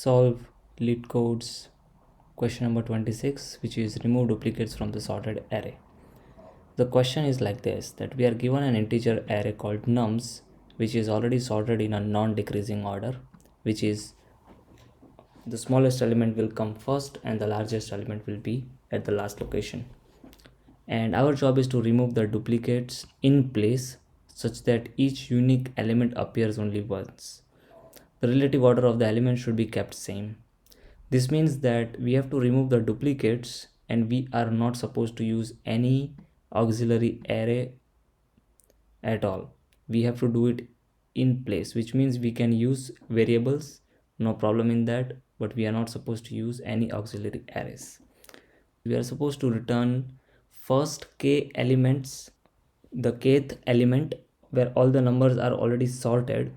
solve Leetcode's question number 26, which is remove duplicates from the sorted array. The question is like this, that we are given an integer array called nums, which is already sorted in a non-decreasing order, which is the smallest element will come first and the largest element will be at the last location. And our job is to remove the duplicates in place such that each unique element appears only once. The relative order of the elements should be kept same. This means that we have to remove the duplicates and we are not supposed to use any auxiliary array at all. We have to do it in place, which means we can use variables, no problem in that, but we are not supposed to use any auxiliary arrays. We are supposed to return first k elements, the kth element where all the numbers are already sorted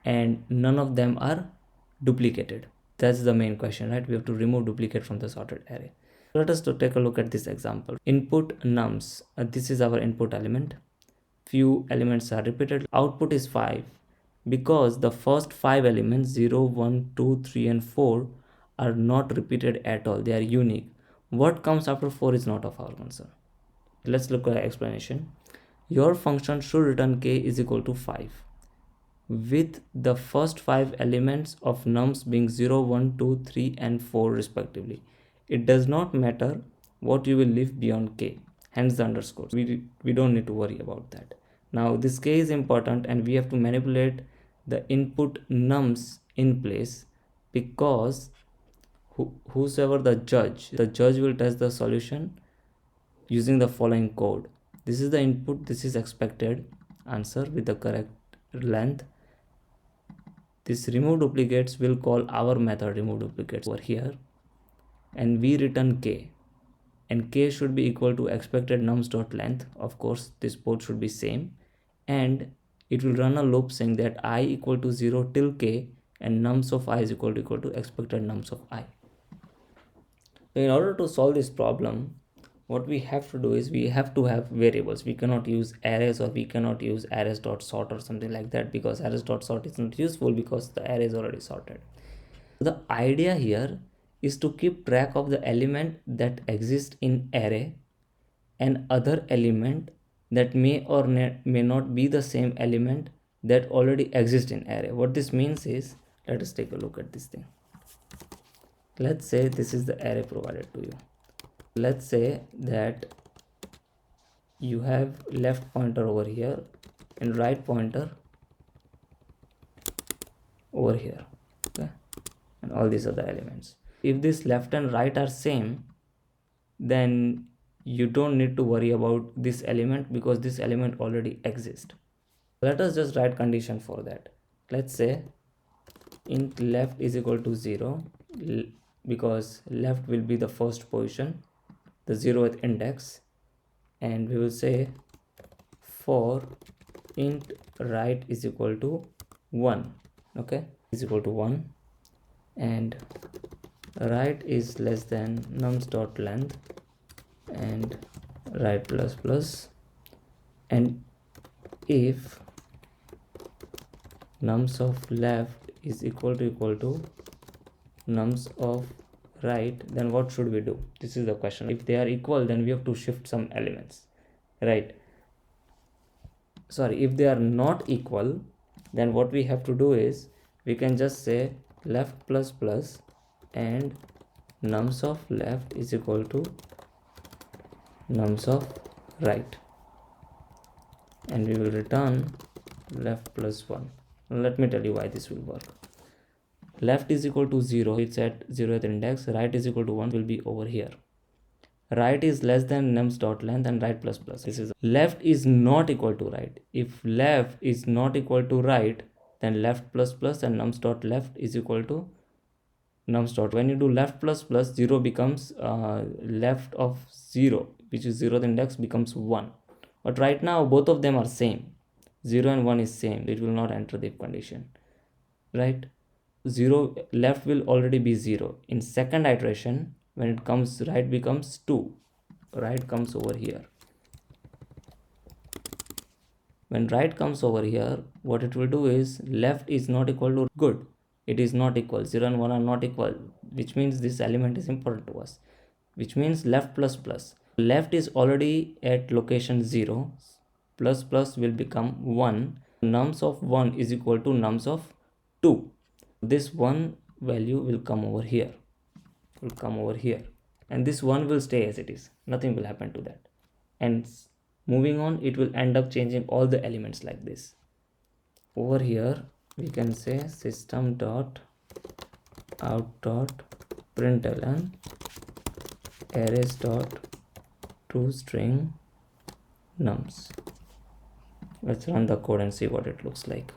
and none of them are duplicated. That's the main question, right? We have to remove duplicate from the sorted array. Let us take a look at this example. Input nums, this is our input element. Few elements are repeated. Output is 5 because the first 5 elements 0, 1, 2, 3 and 4 are not repeated at all. They are unique. What comes after 4 is not of our concern. Let's look at the explanation. Your function should return k is equal to 5 with the first 5 elements of nums being 0, 1, 2, 3 and 4 respectively. It does not matter what you will leave beyond k, hence the underscore. We don't need to worry about that. Now this k is important and we have to manipulate the input nums in place because whosoever the judge will test the solution using the following code. This is the input, this is expected answer with the correct length. This remove duplicates will call our method remove duplicates over here and we return k, and k should be equal to expected nums dot length. Of course this both should be same, and it will run a loop saying that I equal to 0 till k and nums of I is equal to expected nums of I. So in order to solve this problem, what we have to do is we have to have variables. We cannot use arrays or we cannot use arrays.sort or something like that, because arrays.sort is not useful because the array is already sorted. The idea here is to keep track of the element that exists in array and other element that may or may not be the same element that already exists in array. What this means is, let us take a look at this thing. Let's say this is the array provided to you. Let's say that you have left pointer over here and right pointer over here, okay, and all these other elements. If this left and right are same, then you don't need to worry about this element because this element already exists. Let us just write condition for that. Let's say int left is equal to 0 because left will be the first position, the 0th index, and we will say for int right is equal to 1, okay, is equal to 1, and right is less than nums dot length and right plus plus, and if nums of left is equal to nums of right, then what should we do? This is the question. If they are equal, then we have to shift some elements, right? Sorry, if they are not equal, then what we have to do is we can just say left plus plus and nums of left is equal to nums of right, and we will return left plus 1. Now let me tell you why this will work. Left is equal to 0, it's at 0th index. Right is equal to 1 will be over here. Right is less than nums dot length and right plus plus. This is left is not equal to right. If left is not equal to right, then left plus plus and nums dot left is equal to nums dot. When you do left plus plus, 0 becomes left of 0, which is 0th index, becomes 1. But right now both of them are same. 0 and 1 is same. It will not enter the if condition, right? 0 left will already be 0. In second iteration, when it comes right becomes 2. Right comes over here. When right comes over here, what it will do is left is not equal to good. it is not equal. 0 and 1 are not equal, which means this element is important to us, which means left plus plus. Left is already at location 0, plus plus will become 1. Nums of 1 is equal to nums of 2. This 1 value will come over here, and this 1 will stay as it is. Nothing will happen to that. And moving on, it will end up changing all the elements like this. Over here we can say system dot out dot println arrays dot toString nums. Let's run the code and see what it looks like.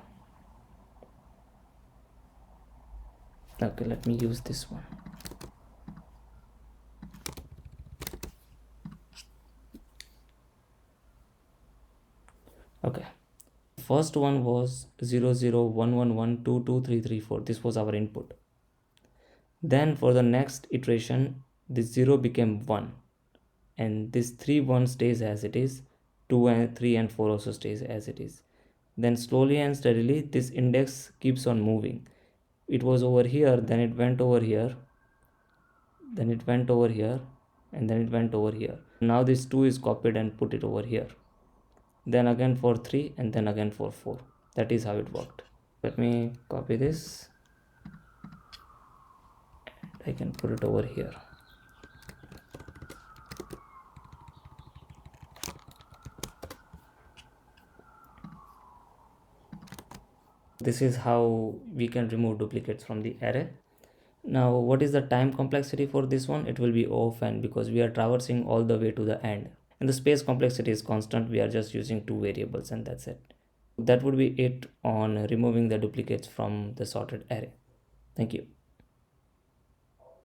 Okay, let me use this one. Okay, first one was 0 0 1 1 1 2 2 3 3 4. This was our input. Then for the next iteration, this 0 became 1, and this 3 1 stays as it is. 2 and 3 and 4 also stays as it is. Then slowly and steadily this index keeps on moving. It was over here, then it went over here, then it went over here, and then it went over here. Now this 2 is copied and put it over here, then again for 3, and then again for 4. That is how it worked. Let me copy this, and I can put it over here. This is how we can remove duplicates from the array. Now what is the time complexity for this one? It will be O of n, because we are traversing all the way to the end, and the space complexity is constant. We are just using 2 variables, and that's it. That would be it on removing the duplicates from the sorted array. Thank you.